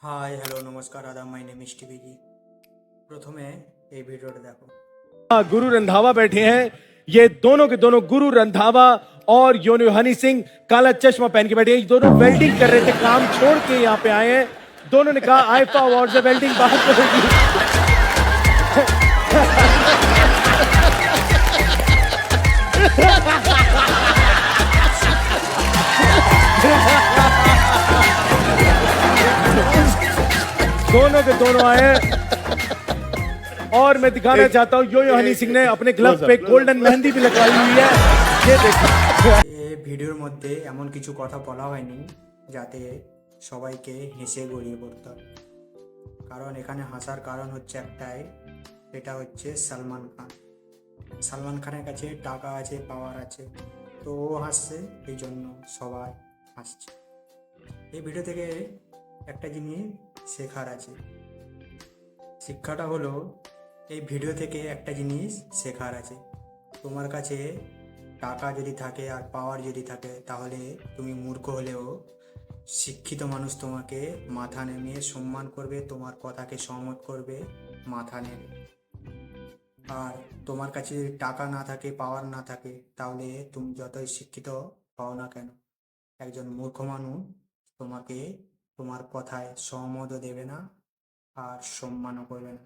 Hi hello नमस्कार आदाब my name is TV जी प्रथमे এই ভিডিওটা দেখো। गुरु रंधावा बैठे हैं। ये दोनों के दोनों गुरु रंधावा और योनो हनी सिंह काला चश्मा पहन के बैठे हैं। ये दोनों वेल्डिंग कर रहे थे, काम छोड़ के यहाँ पे आए हैं। दोनों ने कहा आईफा अवार्ड से वेल्डिंग बाहर करेगी। दोनों के दोनों आए हैं और मैं दिखाना चाहता हूँ यो हनी सिंह ने अपने ग्लव पे गोल्डन मेहंदी भी लगवाई हुई है। ये देखो। এই ভিডিওর মধ্যে এমন কিছু কথা বলা হয়নি যাতে সবাইকে হেসে গড়িয়ে পড়তে হয়, কারণ এখানে হাসার কারণ হচ্ছে একটাই, এটা হচ্ছে সালমান খান। সালমান খানের কাছে টাকা আছে, পাওয়ার আছে, তো ও হাসছে, এই জন্য সবাই হাসছে। এই ভিডিও থেকে একটা জিনিস শেখার আছে। শিক্ষাটা হলো, এই ভিডিও থেকে একটা জিনিস শেখার আছে। তোমার কাছে টাকা যদি থাকে আর পাওয়ার যদি থাকে, তাহলে তুমি মূর্খ হলেও শিক্ষিত মানুষ তোমাকে মাথা নেমিয়ে সম্মান করবে, তোমার কথাকে সহমত করবে, মাথা নেবে। আর তোমার কাছে যদি টাকা না থাকে, পাওয়ার না থাকে, তাহলে তুমি যতই শিক্ষিত হও না কেন, একজন মূর্খ মানুষ তোমাকে তোমার কথায় সহমতও দেবে না আর সম্মানও করবে না।